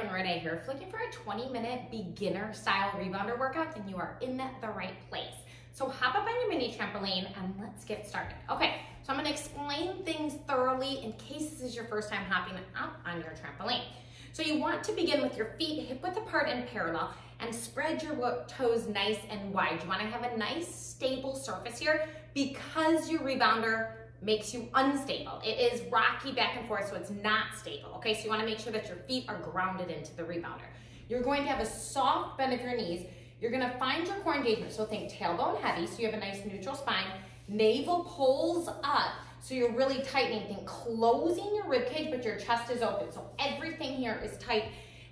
friend Renee here. If looking for a 20-minute beginner style rebounder workout, then you are in the right place. So hop up on your mini trampoline and let's get started. Okay, so I'm gonna explain things thoroughly in case this is your first time hopping up on your trampoline. So you want to begin with your feet hip width apart and parallel and spread your toes nice and wide. You wanna have a nice stable surface here because your rebounder makes you unstable. It is rocky back and forth, so it's not stable, okay? So you wanna make sure that your feet are grounded into the rebounder. You're going to have a soft bend of your knees. You're gonna find your core engagement, so think tailbone heavy, so you have a nice neutral spine. Navel pulls up, so you're really tightening. Think closing your rib cage, but your chest is open. So everything here is tight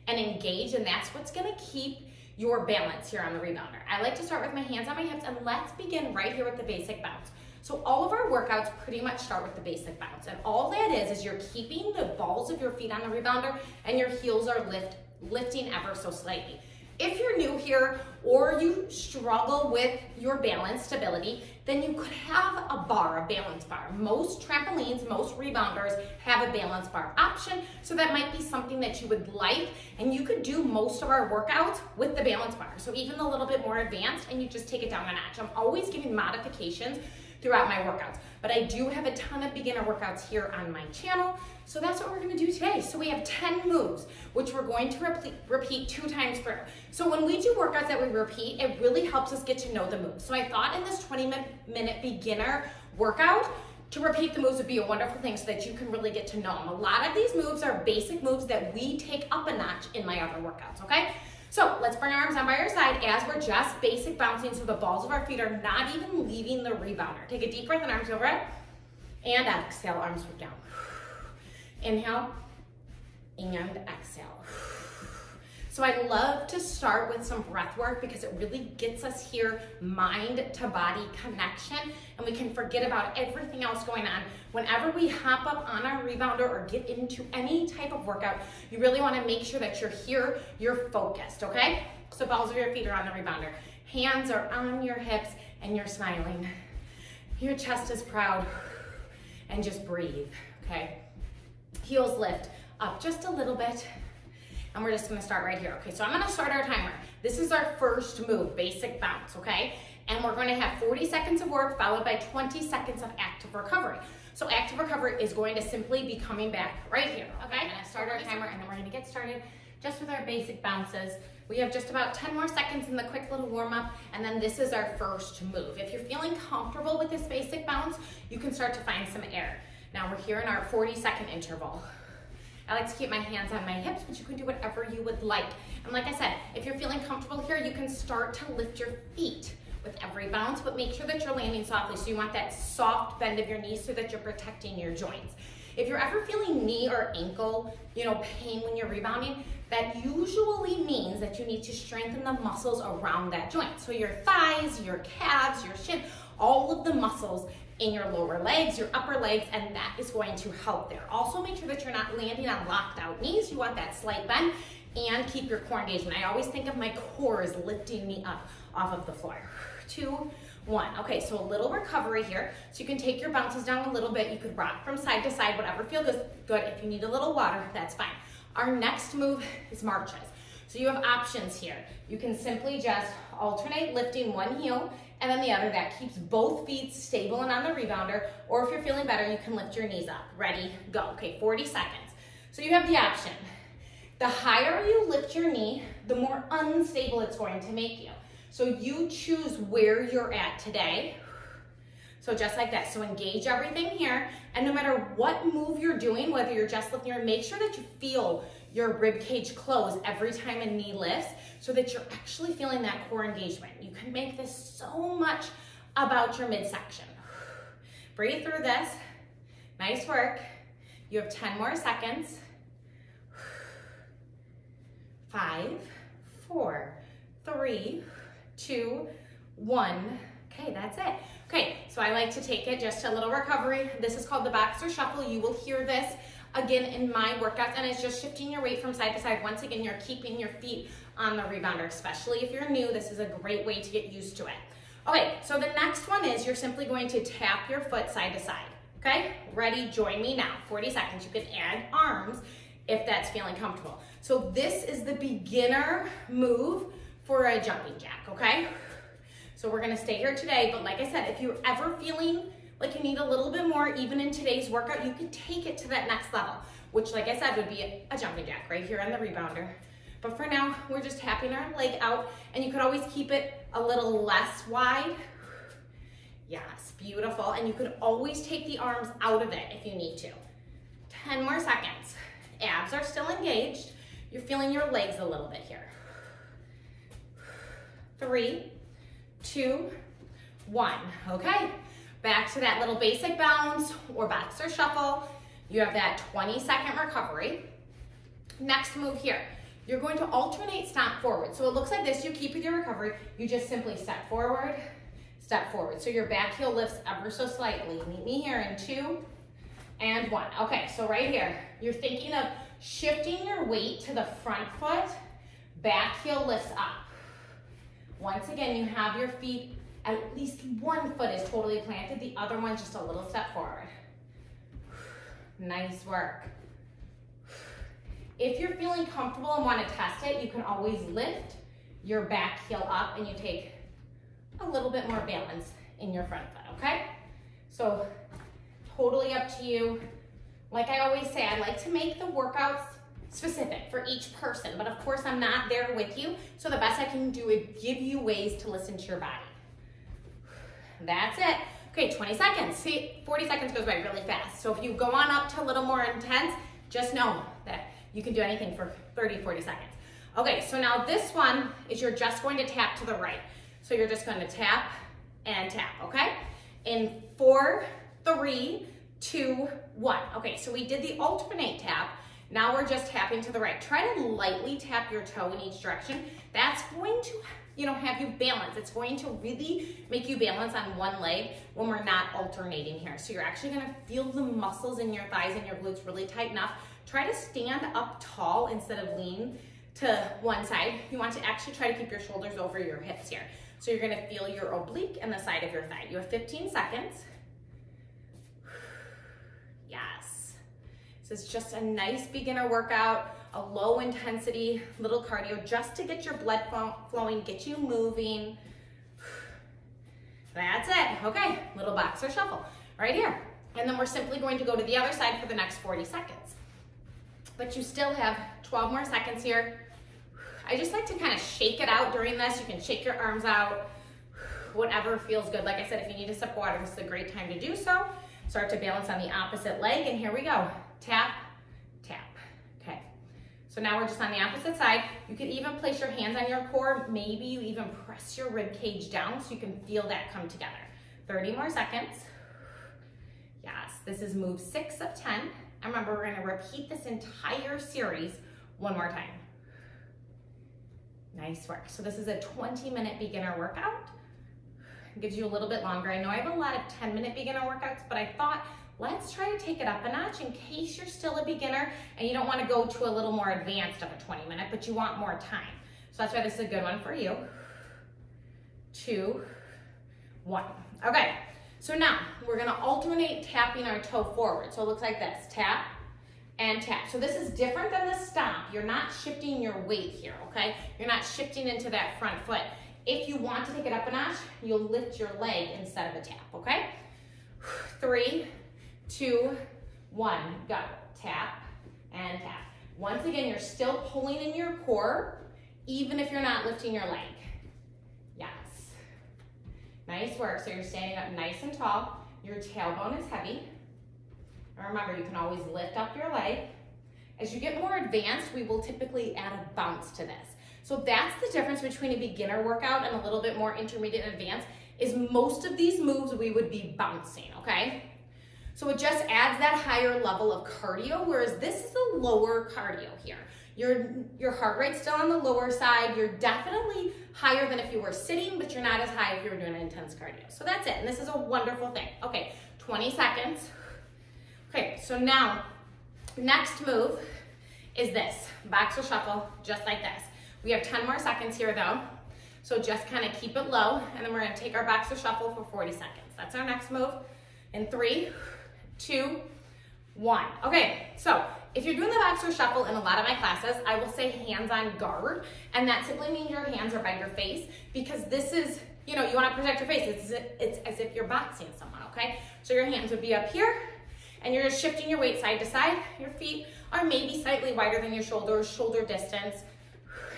and engaged, and that's what's gonna keep your balance here on the rebounder. I like to start with my hands on my hips, and let's begin right here with the basic bounce. So all of our workouts pretty much start with the basic bounce, and all that is you're keeping the balls of your feet on the rebounder and your heels are lifting ever so slightly. If you're new here or you struggle with your balance stability, then you could have a bar, a balance bar. Most trampolines, most rebounders have a balance bar option, so that might be something that you would like, and you could do most of our workouts with the balance bar. So even a little bit more advanced, and you just take it down a notch. I'm always giving modifications throughout my workouts, but I do have a ton of beginner workouts here on my channel, so that's what we're gonna do today. So we have 10 moves, which we're going to repeat 2 times through. So when we do workouts that we repeat, it really helps us get to know the moves. So I thought in this 20-minute beginner workout, to repeat the moves would be a wonderful thing so that you can really get to know them. A lot of these moves are basic moves that we take up a notch in my other workouts, okay? So let's bring our arms down by our side as we're just basic bouncing so the balls of our feet are not even leaving the rebounder. Take a deep breath and arms overhead. And exhale, arms down. Inhale and exhale. So I love to start with some breath work because it really gets us here mind to body connection, and we can forget about everything else going on. Whenever we hop up on our rebounder or get into any type of workout, you really want to make sure that you're here, you're focused, okay? So balls of your feet are on the rebounder. Hands are on your hips and you're smiling. Your chest is proud, and just breathe, okay? Heels lift up just a little bit. And we're just gonna start right here. Okay, so I'm gonna start our timer. This is our first move, basic bounce, okay? And we're gonna have 40 seconds of work followed by 20 seconds of active recovery. So active recovery is going to simply be coming back right here, okay? I'm gonna start our timer and then we're gonna get started just with our basic bounces. We have just about 10 more seconds in the quick little warm up, and then this is our first move. If you're feeling comfortable with this basic bounce, you can start to find some air. Now we're here in our 40-second interval. I like to keep my hands on my hips, but you can do whatever you would like. And like I said, if you're feeling comfortable here, you can start to lift your feet with every bounce, but make sure that you're landing softly. So you want that soft bend of your knees so that you're protecting your joints. If you're ever feeling knee or ankle, pain when you're rebounding, that usually means that you need to strengthen the muscles around that joint. So your thighs, your calves, your shin, all of the muscles in your lower legs, your upper legs, and that is going to help there. Also make sure that you're not landing on locked out knees. You want that slight bend and keep your core engagement. I always think of my core as lifting me up off of the floor. 2, 1. Okay, so a little recovery here. So you can take your bounces down a little bit. You could rock from side to side, whatever feels good. If you need a little water, that's fine. Our next move is marches. So you have options here. You can simply just alternate lifting one heel and then the other. That keeps both feet stable and on the rebounder. Or if you're feeling better, you can lift your knees up. Ready, go. Okay, 40 seconds. So you have the option. The higher you lift your knee, the more unstable it's going to make you. So you choose where you're at today. So just like that. So engage everything here. And no matter what move you're doing, whether you're just lifting or make sure that you feel your rib cage close every time a knee lifts so that you're actually feeling that core engagement. You can make this so much about your midsection. Breathe through this. Nice work. You have 10 more seconds. 5, 4, 3, 2, 1. Okay, that's it. Okay, so I like to take it just a little recovery. This is called the boxer shuffle. You will hear this again in my workouts, and it's just shifting your weight from side to side. Once again, you're keeping your feet on the rebounder, especially if you're new. This is a great way to get used to it. Okay, so the next one is you're simply going to tap your foot side to side. Okay, ready? Join me now. 40 seconds. You can add arms if that's feeling comfortable. So this is the beginner move for a jumping jack, okay? So we're gonna stay here today, but like I said, if you're ever feeling like you need a little bit more, even in today's workout, you can take it to that next level, which like I said, would be a jumping jack right here on the rebounder. But for now, we're just tapping our leg out, and you could always keep it a little less wide. Yes, beautiful. And you could always take the arms out of it if you need to. 10 more seconds. Abs are still engaged. You're feeling your legs a little bit here. 3, 2, 1. Okay, back to that little basic bounce or boxer shuffle. You have that 20-second recovery. Next move here. You're going to alternate stomp forward. So it looks like this. You keep with your recovery. You just simply step forward, step forward. So your back heel lifts ever so slightly. Meet me here in 2 and 1. Okay, so right here, you're thinking of shifting your weight to the front foot, back heel lifts up. Once again, you have your feet, at least one foot is totally planted, the other one just a little step forward. Nice work. If you're feeling comfortable and want to test it, you can always lift your back heel up and you take a little bit more balance in your front foot, okay? So totally up to you. Like I always say, I like to make the workouts specific for each person, but of course I'm not there with you, so the best I can do is give you ways to listen to your body. That's it. Okay, 20 seconds. See, 40 seconds goes by really fast. So if you go on up to a little more intense, just know that you can do anything for 30, 40 seconds. Okay, so now this one is you're just going to tap to the right. So you're just going to tap and tap, okay? In 4, 3, 2, 1. Okay, so we did the alternate tap. Now we're just tapping to the right. Try to lightly tap your toe in each direction. That's going to, have you balance. It's going to really make you balance on one leg when we're not alternating here. So you're actually gonna feel the muscles in your thighs and your glutes really tighten up. Try to stand up tall instead of lean to one side. You want to actually try to keep your shoulders over your hips here. So you're gonna feel your oblique and the side of your thigh. You have 15 seconds. Yes. This is just a nice beginner workout, a low intensity, little cardio, just to get your blood flowing, get you moving. That's it. Okay, little boxer shuffle right here. And then we're simply going to go to the other side for the next 40 seconds. But you still have 12 more seconds here. I just like to kind of shake it out during this. You can shake your arms out, whatever feels good. Like I said, if you need a sip of water, this is a great time to do so. Start to balance on the opposite leg, and here we go. Tap, tap. Okay. So now we're just on the opposite side. You can even place your hands on your core. Maybe you even press your rib cage down so you can feel that come together. 30 more seconds. Yes, this is move 6 of 10. And remember, we're gonna repeat this entire series one more time. Nice work. So this is a 20-minute beginner workout. It gives you a little bit longer. I know I have a lot of 10-minute beginner workouts, but I thought, let's try to take it up a notch in case you're still a beginner and you don't want to go to a little more advanced of a 20-minute, but you want more time. So that's why this is a good one for you. 2, 1. Okay, so now we're gonna alternate tapping our toe forward. So it looks like this, tap and tap. So this is different than the stomp. You're not shifting your weight here, okay? You're not shifting into that front foot. If you want to take it up a notch, you'll lift your leg instead of a tap, okay? 3, 2, 1, go. Tap and tap. Once again, you're still pulling in your core, even if you're not lifting your leg. Yes. Nice work. So you're standing up nice and tall. Your tailbone is heavy. And remember, you can always lift up your leg. As you get more advanced, we will typically add a bounce to this. So that's the difference between a beginner workout and a little bit more intermediate and advanced, is most of these moves we would be bouncing, okay? So it just adds that higher level of cardio, whereas this is a lower cardio here. Your heart rate's still on the lower side. You're definitely higher than if you were sitting, but you're not as high if you were doing an intense cardio. So that's it, and this is a wonderful thing. Okay, 20 seconds. Okay, so now, next move is this, boxer shuffle, just like this. We have 10 more seconds here though, so just kind of keep it low, and then we're gonna take our boxer shuffle for 40 seconds. That's our next move. In 3, 2, 1. Okay, so if you're doing the boxer shuffle in a lot of my classes, I will say hands on guard, and that simply means your hands are by your face, because this is, you know, you want to protect your face. It's as if you're boxing someone, okay? So your hands would be up here, and you're just shifting your weight side to side. Your feet are maybe slightly wider than your shoulders, shoulder distance,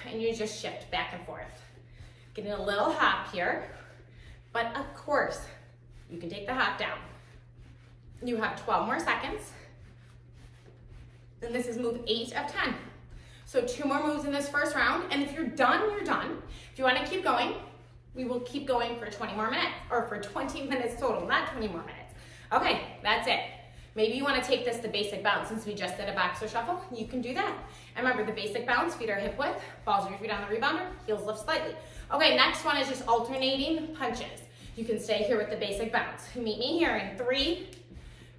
and you just shift back and forth. Getting a little hop here, but of course, you can take the hop down. You have 12 more seconds. And this is move 8 of 10. So 2 more moves in this first round, and if you're done, you're done. If you want to keep going, we will keep going for 20 more minutes, or for 20 minutes total, not 20 more minutes. Okay, that's it. Maybe you want to take this to basic bounce. Since we just did a boxer shuffle, you can do that. And remember, the basic bounce, feet are hip width, balls of your feet on the rebounder, heels lift slightly. Okay, next one is just alternating punches. You can stay here with the basic bounce. Meet me here in 3,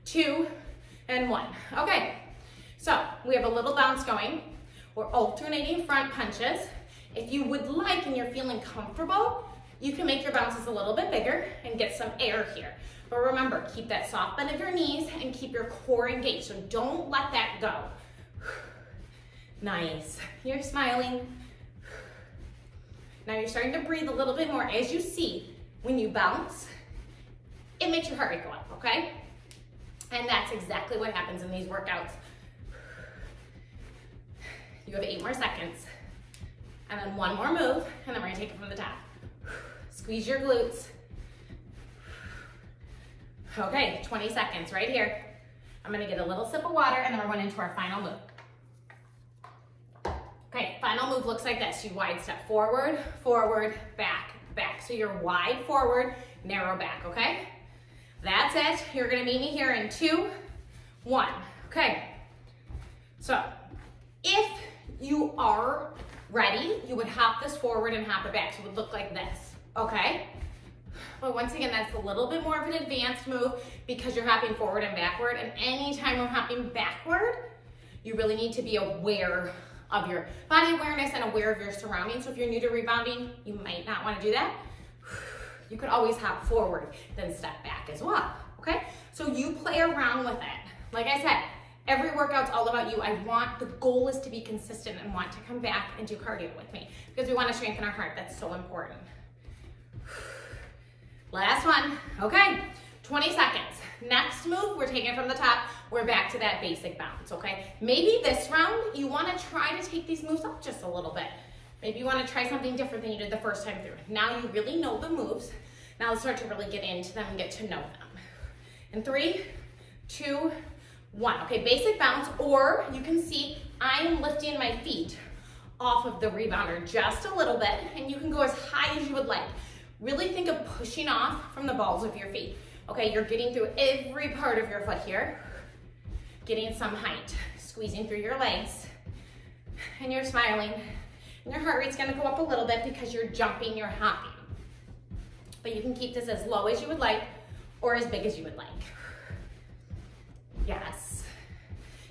2, and 1. Okay, so we have a little bounce going. We're alternating front punches. If you would like and you're feeling comfortable, you can make your bounces a little bit bigger and get some air here. But remember, keep that soft bend of your knees and keep your core engaged. So don't let that go. Nice. You're smiling. Now you're starting to breathe a little bit more. As you see, when you bounce, it makes your heart rate go up, okay? And that's exactly what happens in these workouts. You have 8 more seconds. And then 1 more move, and then we're gonna take it from the top. Squeeze your glutes. Okay, 20 seconds right here. I'm gonna get a little sip of water, and then we're going into our final move. Okay, final move looks like this. You wide step forward, forward, back, back. So you're wide forward, narrow back, okay? That's it. You're gonna meet me here in 2, 1. Okay, so if you are ready, you would hop this forward and hop it back. So it would look like this, okay? But once again, that's a little bit more of an advanced move because you're hopping forward and backward. And anytime you're hopping backward, you really need to be aware of your body awareness and aware of your surroundings. So if you're new to rebounding, you might not want to do that. You could always hop forward, then step back as well, okay? So you play around with it. Like I said, every workout's all about you. The goal is to be consistent and want to come back and do cardio with me because we want to strengthen our heart. That's so important. Last one, okay, 20 seconds. Next move, we're taking it from the top. We're back to that basic bounce, okay? Maybe this round, you wanna try to take these moves up just a little bit. Maybe you wanna try something different than you did the first time through. Now you really know the moves. Now let's start to really get into them and get to know them. In 3, 2, 1. Okay, basic bounce, or you can see I'm lifting my feet off of the rebounder just a little bit, and you can go as high as you would like. Really think of pushing off from the balls of your feet. Okay, you're getting through every part of your foot here, getting some height, squeezing through your legs, and you're smiling. And your heart rate's gonna go up a little bit because you're jumping, you're hopping. But you can keep this as low as you would like or as big as you would like. Yes.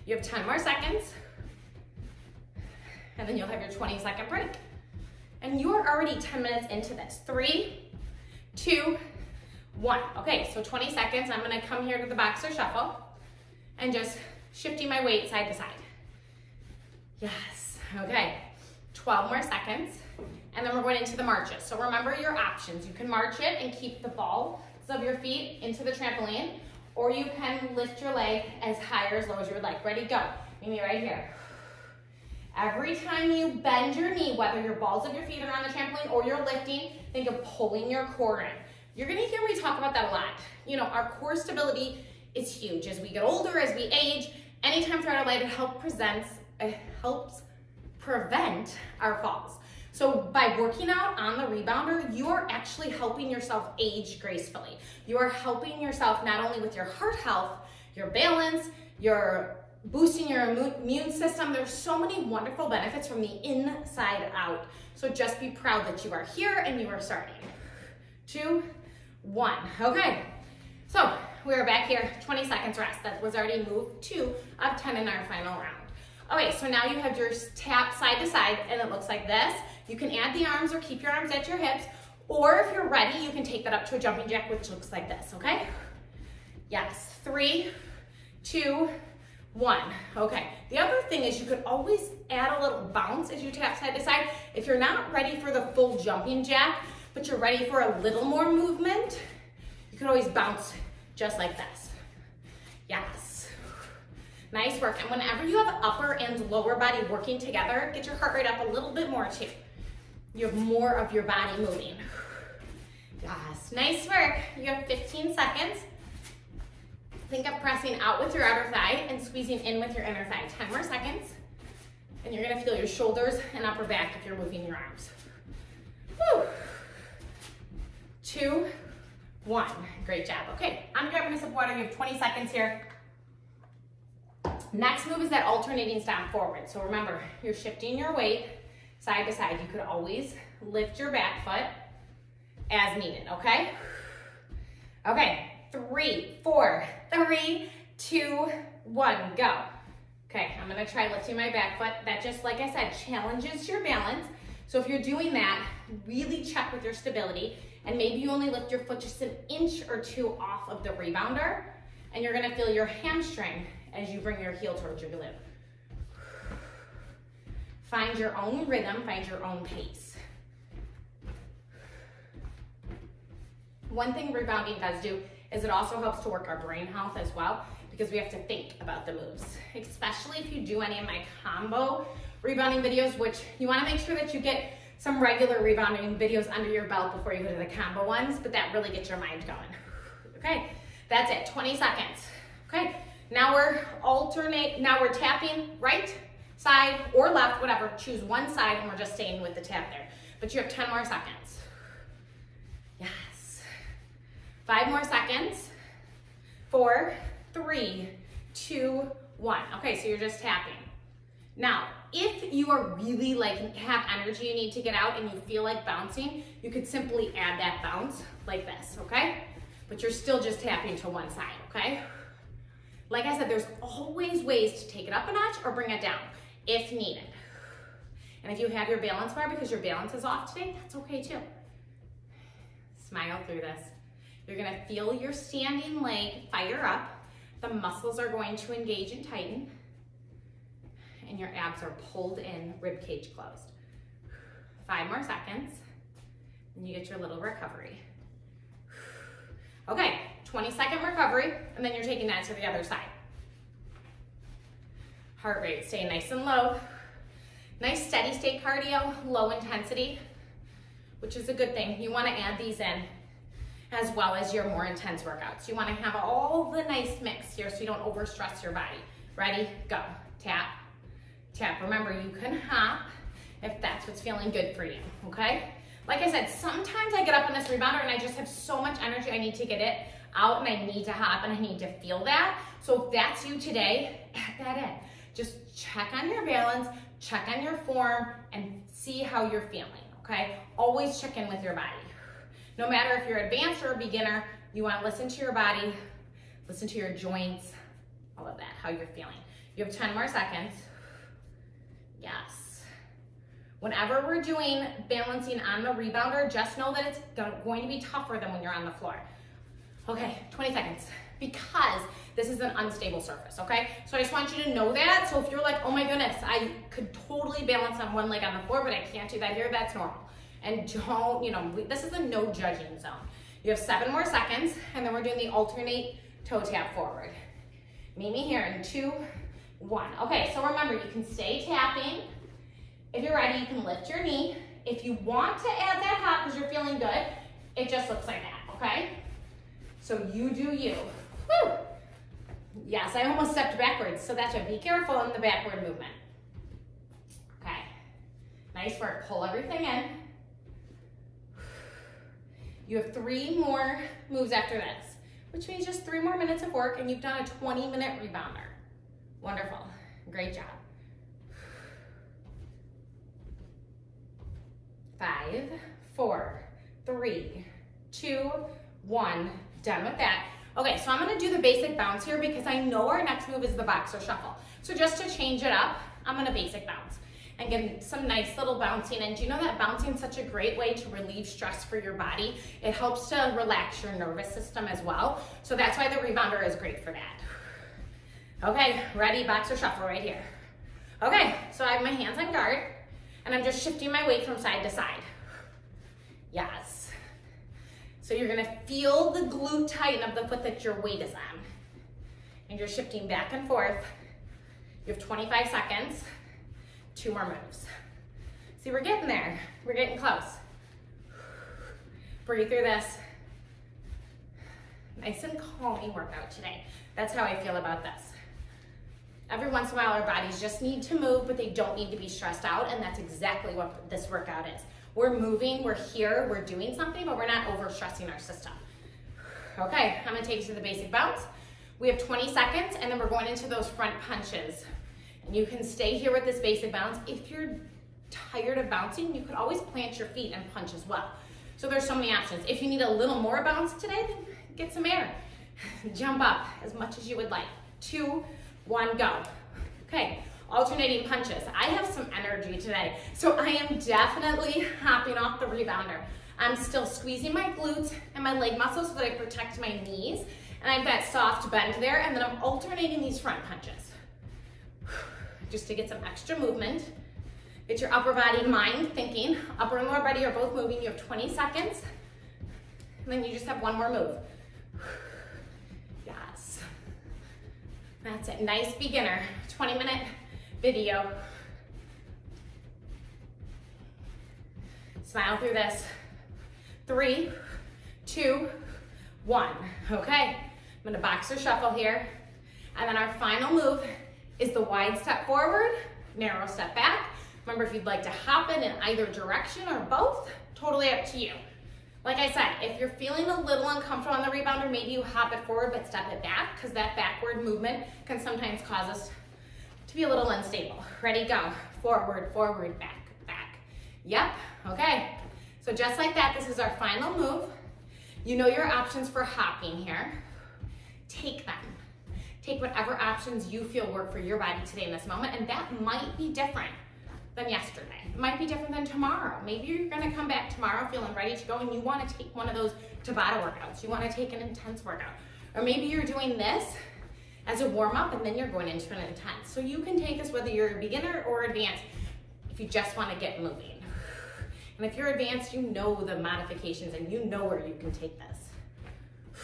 You have 10 more seconds, and then you'll have your 20-second break. And you are already 10 minutes into this. 3, 2, 1. Okay, so 20 seconds. I'm gonna come here to the boxer shuffle and just shifting my weight side to side. Yes, okay. 12 more seconds. And then we're going into the marches. So remember your options. You can march it and keep the balls of your feet into the trampoline, or you can lift your leg as high or as low as you would like. Ready, go. Meet me right here. Every time you bend your knee, whether your balls of your feet are on the trampoline or you're lifting, think of pulling your core in. You're gonna hear me talk about that a lot. You know, our core stability is huge. As we get older, as we age, anytime throughout our life, it helps prevent our falls. So by working out on the rebounder, you are actually helping yourself age gracefully. You are helping yourself not only with your heart health, your balance, your boosting your immune system. There's so many wonderful benefits from the inside out. So just be proud that you are here and you are starting. 2, 1. Okay, so we're back here, 20 seconds rest. That was already move 2 of 10 in our final round. Okay, so now you have your tap side to side and it looks like this. You can add the arms or keep your arms at your hips, or if you're ready, you can take that up to a jumping jack, which looks like this, okay? Yes, 3, 2, 1. Okay, the other thing is you could always add a little bounce as you tap side to side. If you're not ready for the full jumping jack, but you're ready for a little more movement, you could always bounce just like this. Yes. Nice work. And whenever you have upper and lower body working together, get your heart rate up a little bit more too. You have more of your body moving. Yes, nice work. You have 15 seconds. Think of pressing out with your outer thigh and squeezing in with your inner thigh. 10 more seconds. And you're gonna feel your shoulders and upper back if you're moving your arms. Woo. 2, 1. Great job. Okay, I'm grabbing a sip of water. You have 20 seconds here. Next move is that alternating stomp forward. So remember, you're shifting your weight side to side. You could always lift your back foot as needed, okay? Okay, 3, 4, 3, 2, 1, go. Okay, I'm gonna try lifting my back foot. That just, like I said, challenges your balance. So if you're doing that, really check with your stability, and maybe you only lift your foot just an inch or 2 off of the rebounder, and you're gonna feel your hamstring as you bring your heel towards your glute. Find your own rhythm, find your own pace. One thing rebounding does do is it also helps to work our brain health as well, because we have to think about the moves, especially if you do any of my combo rebounding videos, which you wanna make sure that you get some regular rebounding videos under your belt before you go to the combo ones, but that really gets your mind going. Okay, that's it, 20 seconds. Okay, now we're tapping right side or left, whatever, choose one side, and we're just staying with the tap there. But you have 10 more seconds. Yes. 5 more seconds. 4, 3, 2, 1. Okay, so you're just tapping. Now, if you are really have energy you need to get out and you feel like bouncing, you could simply add that bounce like this, okay? But you're still just tapping to one side, okay? Like I said, there's always ways to take it up a notch or bring it down if needed. And if you have your balance bar because your balance is off today, that's okay too. Smile through this. You're gonna feel your standing leg fire up. The muscles are going to engage and tighten. And your abs are pulled in, rib cage closed. 5 more seconds, and you get your little recovery. Okay, 20-second recovery, and then you're taking that to the other side. Heart rate stay nice and low. Nice steady state cardio, low intensity, which is a good thing. You wanna add these in as well as your more intense workouts. You wanna have all the nice mix here so you don't overstress your body. Ready, go, tap, tap. Remember, you can hop if that's what's feeling good for you, okay? Like I said, sometimes I get up on this rebounder and I just have so much energy, I need to get it out and I need to hop and I need to feel that. So if that's you today, add that in. Just check on your balance, check on your form, and see how you're feeling, okay? Always check in with your body. No matter if you're advanced or a beginner, you wanna listen to your body, listen to your joints, all of that, how you're feeling. You have 10 more seconds. Yes. Whenever we're doing balancing on the rebounder, just know that it's going to be tougher than when you're on the floor. Okay, 20 seconds, because this is an unstable surface, okay? So I just want you to know that. So if you're like, oh my goodness, I could totally balance on one leg on the floor, but I can't do that here, that's normal. And don't, this is a no judging zone. You have 7 more seconds, and then we're doing the alternate toe tap forward. Meet me here in 2, 1. Okay, so remember, you can stay tapping. If you're ready, you can lift your knee. If you want to add that hop because you're feeling good, it just looks like that, okay? So you do you. Woo! Yes, I almost stepped backwards, so that's why be careful in the backward movement. Okay, nice work, pull everything in. You have 3 more moves after this, which means just 3 more minutes of work and you've done a 20-minute rebounder. Wonderful, great job. 5, 4, 3, 2, 1, done with that. Okay, so I'm gonna do the basic bounce here because I know our next move is the boxer shuffle. So just to change it up, I'm gonna basic bounce and get some nice little bouncing. And do you know that bouncing is such a great way to relieve stress for your body? It helps to relax your nervous system as well. So that's why the rebounder is great for that. Okay, ready, boxer shuffle right here. Okay, so I have my hands on guard, and I'm just shifting my weight from side to side. Yes. So you're gonna feel the glute tighten of the foot that your weight is on. And you're shifting back and forth. You have 25 seconds, 2 more moves. See, we're getting there. We're getting close. Breathe through this. Nice and calming workout today. That's how I feel about this. Every once in a while, our bodies just need to move, but they don't need to be stressed out, and that's exactly what this workout is. We're moving, we're here, we're doing something, but we're not over-stressing our system. Okay, I'm gonna take you to the basic bounce. We have 20 seconds, and then we're going into those front punches. And you can stay here with this basic bounce. If you're tired of bouncing, you could always plant your feet and punch as well. So there's so many options. If you need a little more bounce today, then get some air. Jump up as much as you would like. 2, 1, go. Okay, alternating punches. I have some energy today, so I am definitely hopping off the rebounder. I'm still squeezing my glutes and my leg muscles so that I protect my knees, and I have that soft bend there, and then I'm alternating these front punches. Just to get some extra movement. Get your upper body mind thinking. Upper and lower body are both moving. You have 20 seconds, and then you just have 1 more move. Yes. That's it. Nice beginner 20-minute video. Smile through this. 3, 2, 1. Okay, I'm gonna boxer shuffle here. And then our final move is the wide step forward, narrow step back. Remember, if you'd like to hop in either direction or both, totally up to you. Like I said, if you're feeling a little uncomfortable on the rebounder, maybe you hop it forward but step it back, because that backward movement can sometimes cause us to be a little unstable. Ready, go. Forward, forward, back, back. Yep, okay. So just like that, this is our final move. You know your options for hopping here. Take them. Take whatever options you feel work for your body today in this moment, and that might be different than yesterday. It might be different than tomorrow. Maybe you're gonna come back tomorrow feeling ready to go and you wanna take one of those Tabata workouts. You wanna take an intense workout. Or maybe you're doing this as a warm up and then you're going into an intense. So you can take this whether you're a beginner or advanced if you just wanna get moving. And if you're advanced, you know the modifications and you know where you can take this.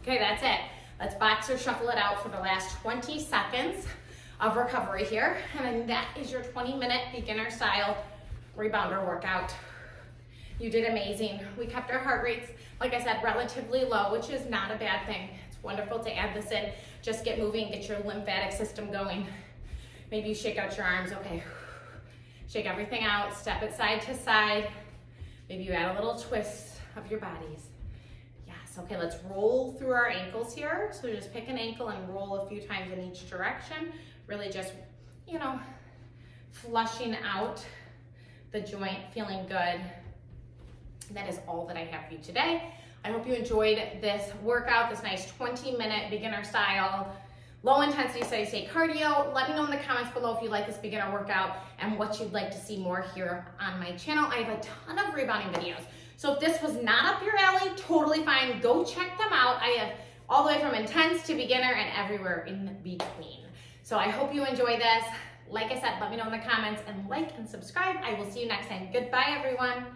Okay, that's it. Let's boxer shuffle it out for the last 20 seconds of recovery here. And then that is your 20-minute beginner style rebounder workout. You did amazing. We kept our heart rates, like I said, relatively low, which is not a bad thing. It's wonderful to add this in. Just get moving, get your lymphatic system going. Maybe you shake out your arms, okay. Shake everything out, step it side to side. Maybe you add a little twist of your bodies. Yes, okay, let's roll through our ankles here. So just pick an ankle and roll a few times in each direction. Really just, you know, flushing out the joint, feeling good. That is all that I have for you today. I hope you enjoyed this workout, this nice 20-minute beginner style, low intensity steady state cardio. Let me know in the comments below if you like this beginner workout and what you'd like to see more here on my channel. I have a ton of rebounding videos. So if this was not up your alley, totally fine. Go check them out. I have all the way from intense to beginner and everywhere in between. So I hope you enjoy this. Like I said, let me know in the comments and like and subscribe. I will see you next time. Goodbye, everyone.